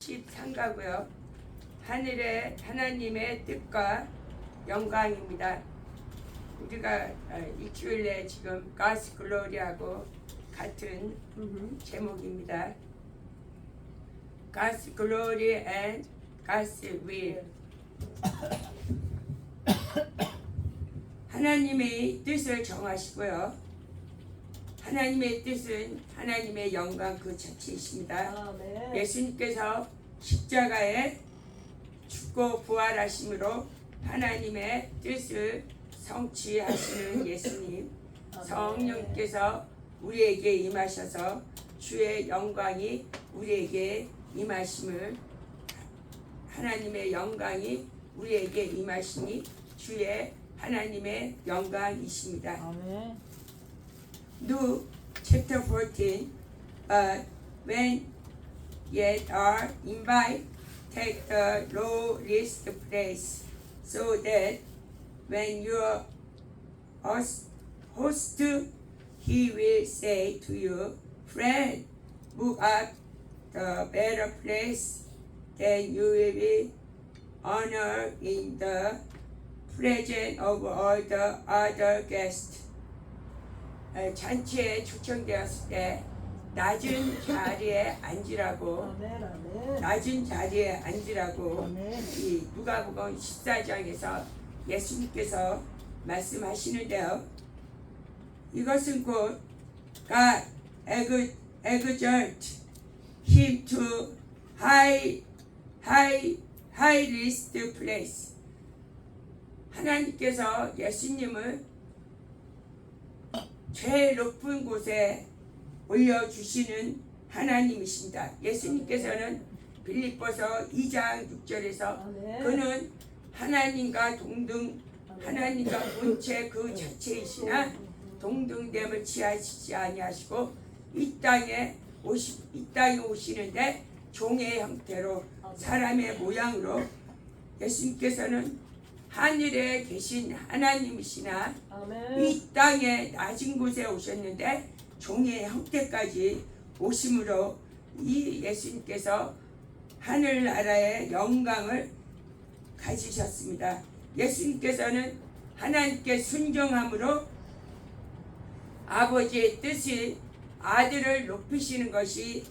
13가고요. 하늘의 하나님의 뜻과 영광입니다. 우리가 일주일에 지금 God's Glory하고 같은 제목입니다. God's Glory and God's Will. 하나님의 뜻을 정하시고요. 하나님의 뜻은 하나님의 영광 그 자체이십니다. 예수님께서 십자가에 죽고 부활하심으로 하나님의 뜻을 성취하시는 예수님, 성령께서 우리에게 임하셔서 주의 영광이 우리에게 임하심을, 하나님의 영광이 우리에게 임하시니 주의 하나님의 영광이십니다. 아멘. Luke chapter 14, but when yet are invited, take the lowest place, so that when your host, he will say to you, friend, move up the better place, then you will be honored in the presence of all the other guests. 잔치에 초청되었을 때 낮은 자리에 앉으라고, 아멘. 아멘. 낮은 자리에 앉으라고 아멘. 이 누가복음 14장에서 예수님께서 말씀하시는데요. 이것은 곧 God exalt him to highest place. 하나님께서 예수님을 제일 높은 곳에 올려주시는 하나님이십니다. 예수님께서는 빌립보서 2장 6절에서 그는 하나님과 동등, 하나님과 본체 그 자체이시나 동등됨을 취하시지 아니하시고 이 땅에 오시는데 종의 형태로 사람의 모양으로, 예수님께서는 하늘에 계신 하나님이시나 이 땅에 낮은 곳에 오셨는데 종의 형태까지 오심으로 이 예수님께서 하늘나라의 영광을 가지셨습니다. 예수님께서는 하나님께 순종함으로 아버지의 뜻이 아들을 높이시는 것이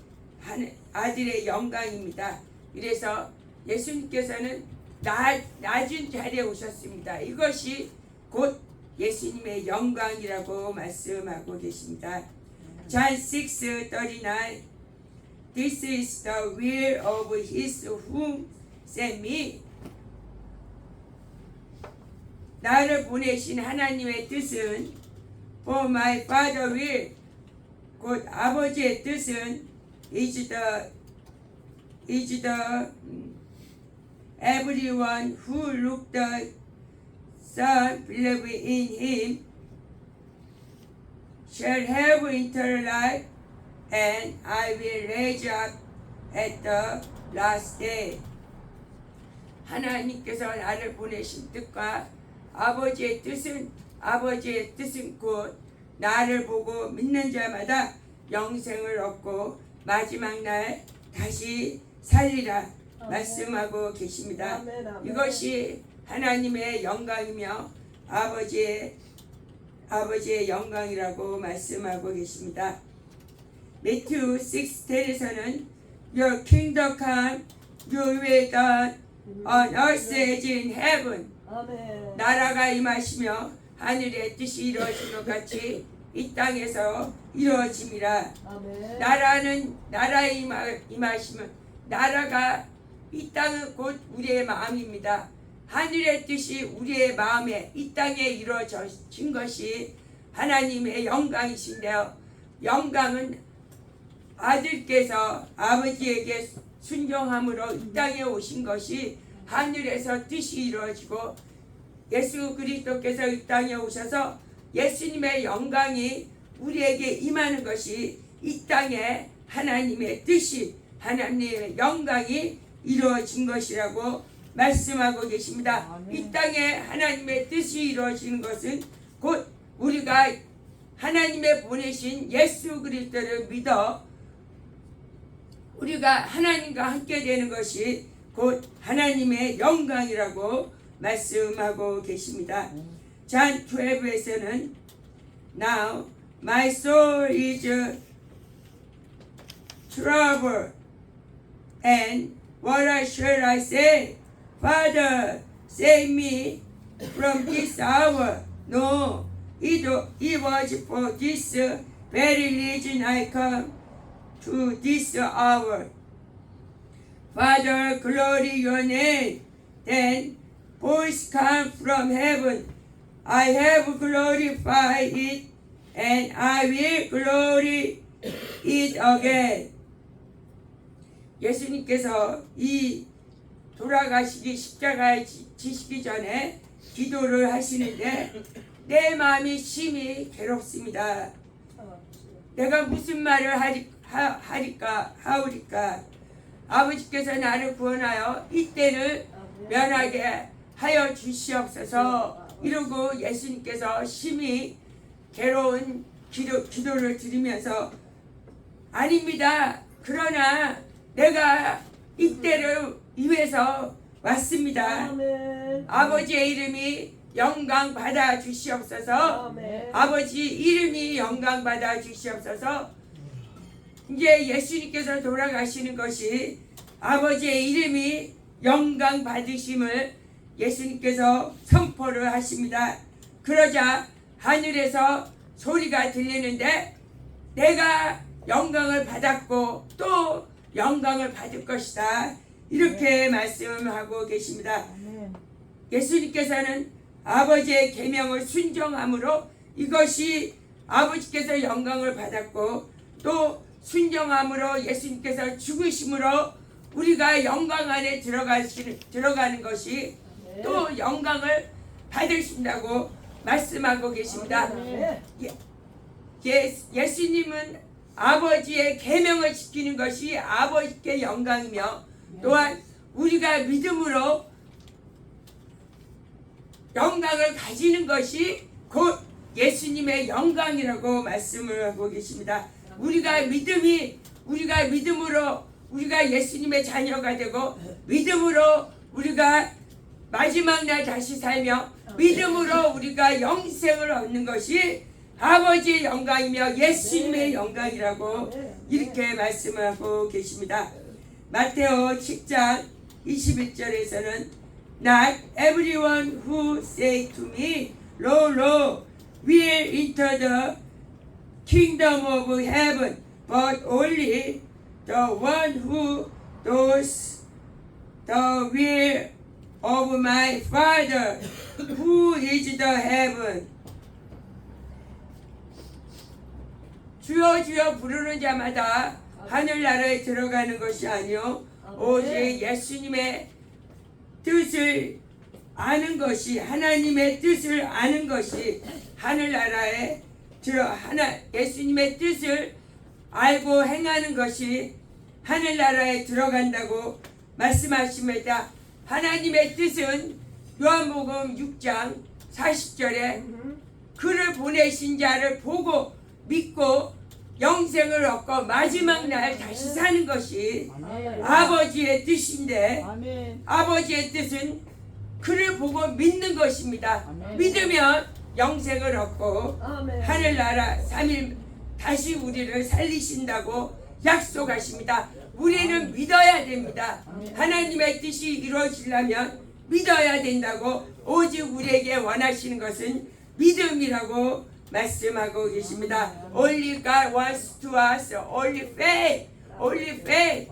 아들의 영광입니다. 그래서 예수님께서는 낮은 자리에 오셨습니다. 이것이 곧 예수님의 영광이라고 말씀하고 계십니다. John 6:39 This is the will of his whom sent me. 나를 보내신 하나님의 뜻은 For my Father will, 곧 아버지의 뜻은 is the everyone who look the Son, believe in him, shall have eternal life, and I will raise up at the last day. 하나님께서 나를 보내신 뜻과 아버지의 뜻은 곧 나를 보고 믿는 자마다 영생을 얻고 마지막 날 다시 살리라 말씀하고 계십니다. 이것이 하나님의 영광이며 아버지의 영광이라고 말씀하고 계십니다. 매튜 6:10에서는 Your kingdom come, your will done on earth as in heaven. 나라가 임하시며 하늘의 뜻이 이루어진 것 같이 이 땅에서 이루어짐이라. 나라의 임하시면 나라가 이 땅은 곧 우리의 마음입니다. 하늘의 뜻이 우리의 마음에 이 땅에 이루어진 것이 하나님의 영광이신데요. 영광은 아들께서 아버지에게 순종함으로 이 땅에 오신 것이 하늘에서 뜻이 이루어지고 예수 그리스도께서 이 땅에 오셔서 예수님의 영광이 우리에게 임하는 것이 이 땅에 하나님의 뜻이, 하나님의 영광이 이루어진 것이라고 말씀하고 계십니다. 아멘. 이 땅에 하나님의 뜻이 이루어지는 것은 곧 우리가 하나님의 보내신 예수 그리스도를 믿어 우리가 하나님과 함께 되는 것이 곧 하나님의 영광이라고 말씀하고 계십니다. 잔 12에서는 Now my soul is troubled, and what shall I say? Father, save me from this hour. No, it was for this very reason I come to this hour. Father, glory your name. Then voice come from heaven. I have glorified it, and I will glory it again. 예수님께서 이 돌아가시기 십자가에 지시기 전에 기도를 하시는데 내 마음이 심히 괴롭습니다. 내가 무슨 말을 하오리까? 아버지께서 나를 구원하여 이때를 면하게 하여 주시옵소서. 이러고 예수님께서 심히 괴로운 기도를 드리면서 아닙니다. 그러나 내가 이때를 위해서 왔습니다. 아멘. 아버지의 이름이 영광 받아 주시옵소서. 아멘. 아버지 이름이 영광 받아 주시옵소서. 이제 예수님께서 돌아가시는 것이 아버지의 이름이 영광 받으심을 예수님께서 선포를 하십니다. 그러자 하늘에서 소리가 들리는데 내가 영광을 받았고 또 영광을 받을 것이다. 이렇게 말씀하고 계십니다. 예수님께서는 아버지의 계명을 순종함으로 이것이 아버지께서 영광을 받았고 또 순종함으로 예수님께서 죽으심으로 우리가 영광 안에 들어가는 것이 또 영광을 받으신다고 말씀하고 계십니다. 예수님은 아버지의 계명을 지키는 것이 아버지께 영광이며 또한 우리가 믿음으로 영광을 가지는 것이 곧 예수님의 영광이라고 말씀을 하고 계십니다. 우리가 믿음으로 우리가 예수님의 자녀가 되고 믿음으로 우리가 마지막 날 다시 살며 믿음으로 우리가 영생을 얻는 것이 아버지의 영광이며 예수님의 영광이라고 이렇게 말씀하고 계십니다. 마태오 10장 21절에서는 Not everyone who say to me, Lo, Lo, will enter the kingdom of heaven, but only the one who does the will of my Father who is the heaven. 주여 주여 부르는 자마다 하늘나라에 들어가는 것이 아니요 오직 예수님의 뜻을 아는 것이 하나님의 뜻을 아는 것이 하늘나라에 예수님의 뜻을 알고 행하는 것이 하늘나라에 들어간다고 말씀하십니다. 하나님의 뜻은 요한복음 6장 40절에 그를 보내신 자를 보고 믿고 영생을 얻고 마지막 날 다시 사는 것이 아버지의 뜻인데 아버지의 뜻은 그를 보고 믿는 것입니다. 믿으면 영생을 얻고 하늘나라 3일 다시 우리를 살리신다고 약속하십니다. 우리는 믿어야 됩니다. 하나님의 뜻이 이루어지려면 믿어야 된다고 오직 우리에게 원하시는 것은 믿음이라고 말씀하고 계십니다. Only God wants to us only faith. Only faith.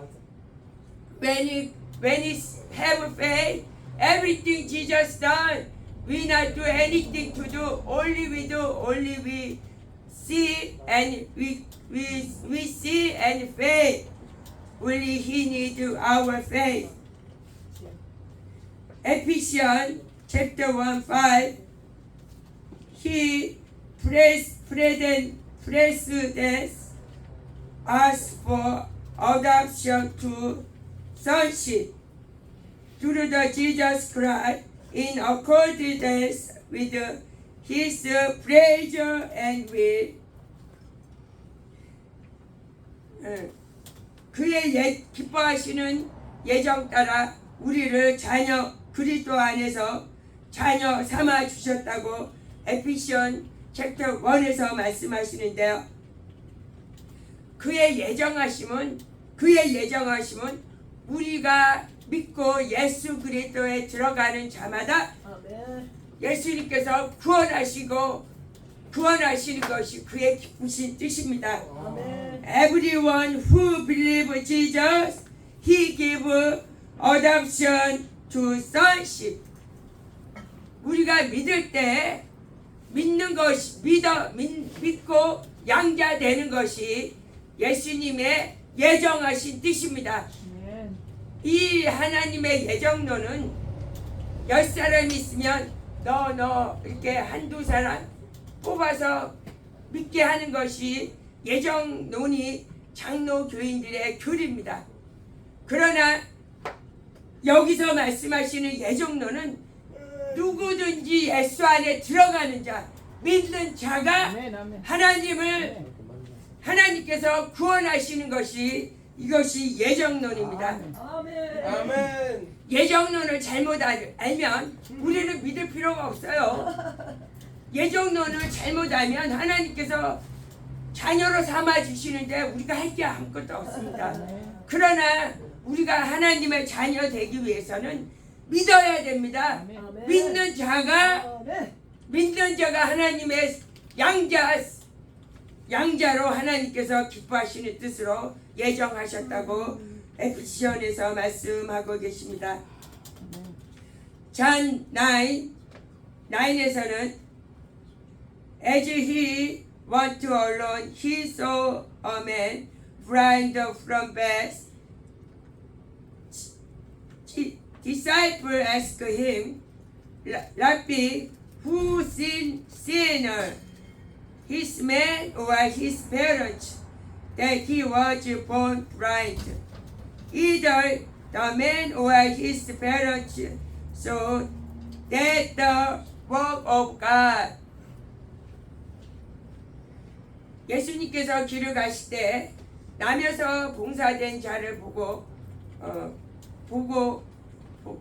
When we have faith, everything Jesus done, we not do anything to do. Only we do. Only we see and we see and faith. Only He needs our faith. Ephesians chapter 1:5. He president us for adoption to sonship through the Jesus Christ in accordance with His pleasure and will. 그의 기뻐하시는 예정 따라 우리를 자녀 그리스도 안에서 자녀 삼아 주셨다고 에피시언 챕터 1에서 말씀하시는데요. 그의 예정하심은 우리가 믿고 예수 그리스도에 들어가는 자마다 예수님께서 구원하시는 것이 그의 기쁘신 뜻입니다. Everyone who believes Jesus, He gives adoption to sonship. 우리가 믿을 때 믿고 양자 되는 것이 예수님의 예정하신 뜻입니다. 이 하나님의 예정론은 10사람이 있으면 너 이렇게 한두 사람 뽑아서 믿게 하는 것이 예정론이 장로 교인들의 교리입니다. 그러나 여기서 말씀하시는 예정론은 누구든지 예수 안에 들어가는 자, 믿는 자가 하나님께서 구원하시는 것이 이것이 예정론입니다. 아멘. 예정론을 잘못 알면 우리는 믿을 필요가 없어요. 예정론을 잘못 알면 하나님께서 자녀로 삼아 주시는데 우리가 할 게 아무것도 없습니다. 그러나 우리가 하나님의 자녀 되기 위해서는 믿어야 됩니다. 믿는 자가 하나님의 양자로 하나님께서 기뻐하시는 뜻으로 예정하셨다고 에피시언에서 말씀하고 계십니다. John 9에서는 As he went alone, he saw a man blind from birth. Disciples asked him, Rabbi, who sinner, his man or his parents, that he was born blind? Either the man or his parents saw that the work of God. 예수님께서 길을 가실 때 남에서 봉사된 자를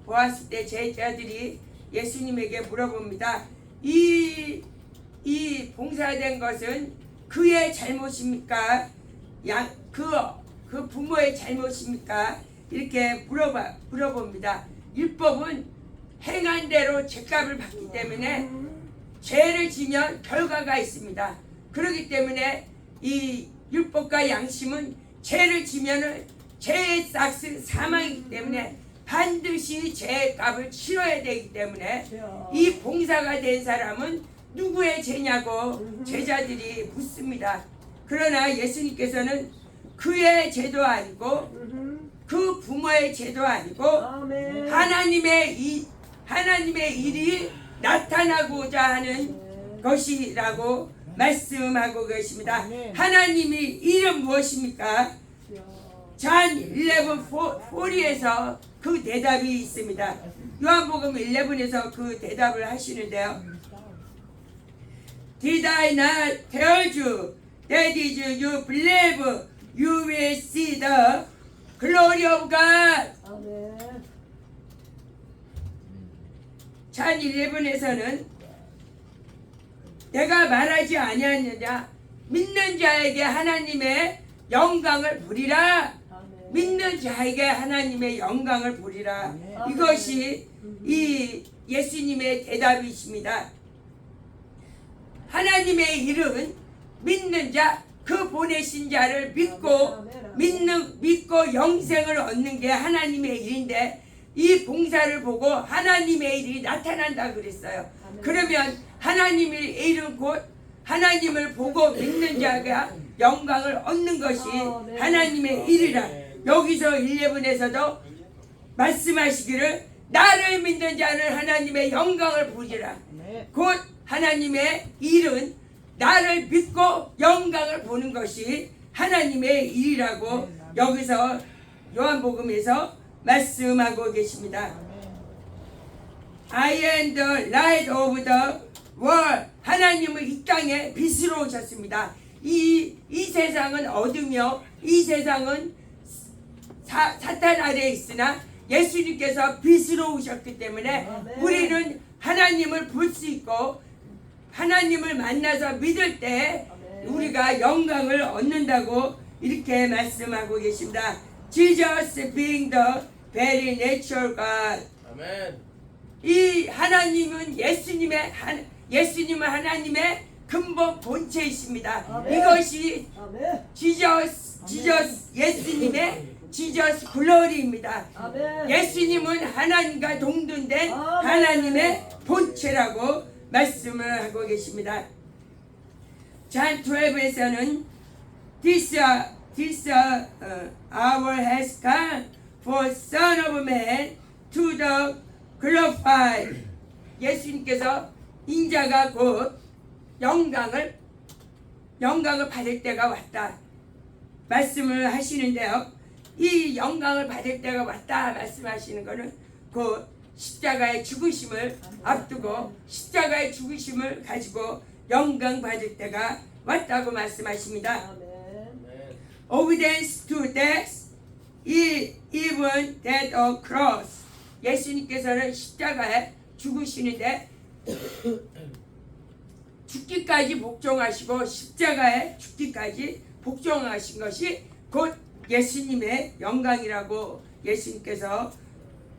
보았을 때 제자들이 예수님에게 물어봅니다. 이 봉사된 것은 그의 잘못입니까? 그 부모의 잘못입니까? 이렇게 물어봅니다. 율법은 행한 대로 죄값을 받기 때문에 죄를 지면 결과가 있습니다. 그렇기 때문에 이 율법과 양심은 죄를 지면은 죄의 삭은 사망이기 때문에 반드시 죄의 값을 치러야 되기 때문에 이 봉사가 된 사람은 누구의 죄냐고 제자들이 묻습니다. 그러나 예수님께서는 그의 죄도 아니고 그 부모의 죄도 아니고 하나님의 일이 나타나고자 하는 것이라고 말씀하고 계십니다. 하나님의 일은 무엇입니까? John 11:40에서 그 대답이 있습니다. 요한복음 11에서 그 대답을 하시는데요. Did I not tell you that is you believe you will see the glory of God? John 11에서는 내가 말하지 아니하느냐 믿는 자에게 하나님의 영광을 보리라. 믿는 자에게 하나님의 영광을 보리라. 이것이 이 예수님의 대답이십니다. 하나님의 일은 믿는 자, 그 보내신 자를 믿고 영생을 얻는 게 하나님의 일인데 이 봉사를 보고 하나님의 일이 나타난다 그랬어요. 그러면 하나님의 일은 곧 하나님을 보고 믿는 자가 영광을 얻는 것이 하나님의 일이라. 여기서 11에서도 말씀하시기를 나를 믿는 자는 하나님의 영광을 보리라. 곧 하나님의 일은 나를 믿고 영광을 보는 것이 하나님의 일이라고 여기서 요한복음에서 말씀하고 계십니다. I am the light of the world. 하나님은 이 땅에 빛으로 오셨습니다. 이 세상은 어둠이요, 이 세상은 사탄 아래에 있으나 예수님께서 빛으로 오셨기 때문에 아멘. 우리는 하나님을 볼 수 있고 하나님을 만나서 믿을 때 아멘. 우리가 영광을 얻는다고 이렇게 말씀하고 계십니다. Jesus being the very natural God. 아멘. 이 하나님은 예수님은 하나님의 근본 본체이십니다. 아멘. 이것이 아멘. 지저스 예수님의 지저스 글로리입니다. 아멘. 예수님은 하나님과 동등된 아멘. 하나님의 본체라고 말씀을 하고 계십니다. 잔 12에서는 This hour has come for Son of Man to the glorified. 예수님께서 인자가 곧 영광을 받을 때가 왔다 말씀을 하시는데요. 이 영광을 받을 때가 왔다 말씀하시는 것은 곧 십자가의 죽으심을 앞두고 십자가의 죽으심을 가지고 영광 받을 때가 왔다고 말씀하십니다. 아멘. Obedience to death, even death of cross. 예수님께서는 십자가에 죽으시는데 죽기까지 복종하시고 십자가에 죽기까지 복종하신 것이 곧 예수님의 영광이라고 예수님께서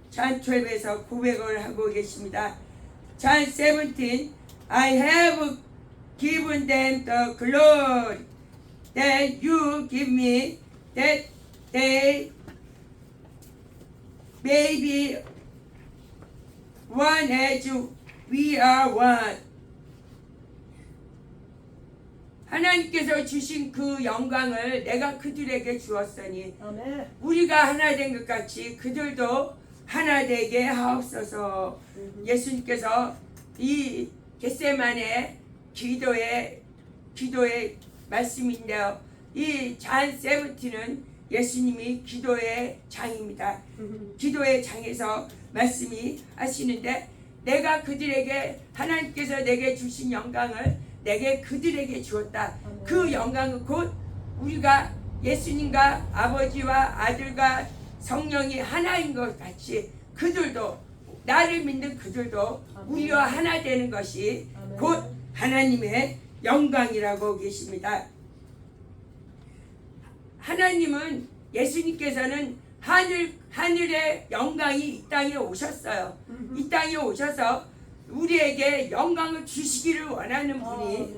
잔 12에서 고백을 하고 계십니다. 잔 17, I have given them the glory that you give me, that they may be one as we are one. 하나님께서 주신 그 영광을 내가 그들에게 주었으니 아멘. 우리가 하나 된 것 같이 그들도 하나 되게 하옵소서. 예수님께서 이 겟세마네 기도의 말씀인데요. 이 잔 17은 예수님이 기도의 장입니다. 기도의 장에서 말씀이 하시는데 내가 그들에게 하나님께서 내게 주신 영광을 내게 그들에게 주었다. 그 영광은 곧 우리가 예수님과 아버지와 아들과 성령이 하나인 것 같이 그들도 나를 믿는 그들도 우리와 하나 되는 것이 곧 하나님의 영광이라고 계십니다. 하나님은 예수님께서는 하늘의 영광이 이 땅에 오셨어요. 이 땅에 오셔서 우리에게 영광을 주시기를 원하는 분이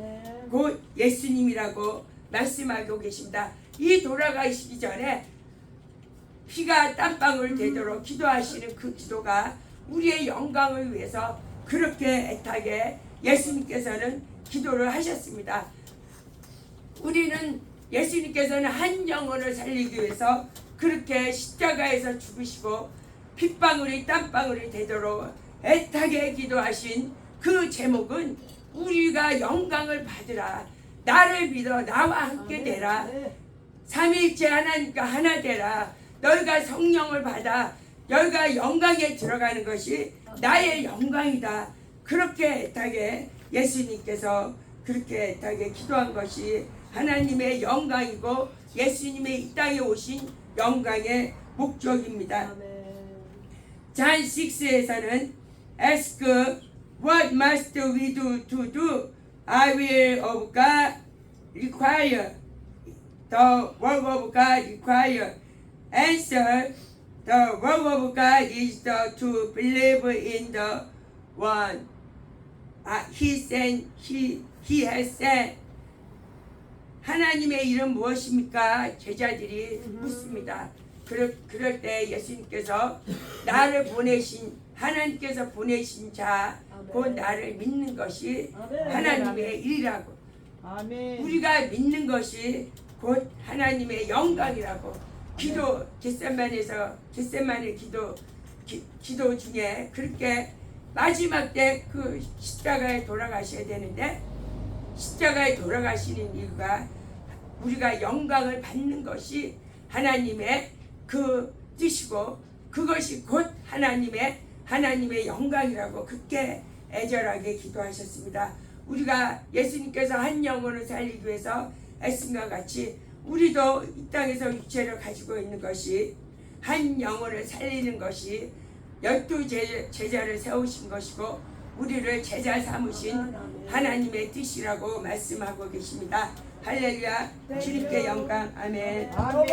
곧 예수님이라고 말씀하고 계십니다. 이 돌아가시기 전에 피가 땀방울 되도록 기도하시는 그 기도가 우리의 영광을 위해서 그렇게 애타게 예수님께서는 기도를 하셨습니다. 우리는 예수님께서는 한 영혼을 살리기 위해서 그렇게 십자가에서 죽으시고 핏방울이 땀방울이 되도록 애타게 기도하신 그 제목은 우리가 영광을 받으라. 나를 믿어 나와 함께 되라. 삼위일체 하나님과 하나 되라. 너희가 성령을 받아 너희가 영광에 들어가는 것이 나의 영광이다. 그렇게 애타게 예수님께서 그렇게 애타게 기도한 것이 하나님의 영광이고 예수님의 이 땅에 오신 영광의 목적입니다. 잔 6에서는 Ask what must we do to do? I will of God require. The word of God require. Answer. The word of God is to believe in the one He has sent. 하나님의 이름 무엇입니까? 제자들이 묻습니다. 그럴 때 예수님께서 나를 보내신 하나님께서 보내신 자, 곧 나를 믿는 것이 하나님의 일이라고. 우리가 믿는 것이 곧 하나님의 영광이라고. 기도 겟세마네 기도 중에 그렇게 마지막 때 그 십자가에 돌아가셔야 되는데 십자가에 돌아가시는 이유가 우리가 영광을 받는 것이 하나님의 그 뜻이고 그것이 곧 하나님의 영광이라고 그렇게 애절하게 기도하셨습니다. 우리가 예수님께서 한 영혼을 살리기 위해서 애씀과 같이 우리도 이 땅에서 육체를 가지고 있는 것이 한 영혼을 살리는 것이 12 제자를 세우신 것이고 우리를 제자 삼으신 하나님의 뜻이라고 말씀하고 계십니다. 할렐루야. 주님께 영광. 아멘. 아멘.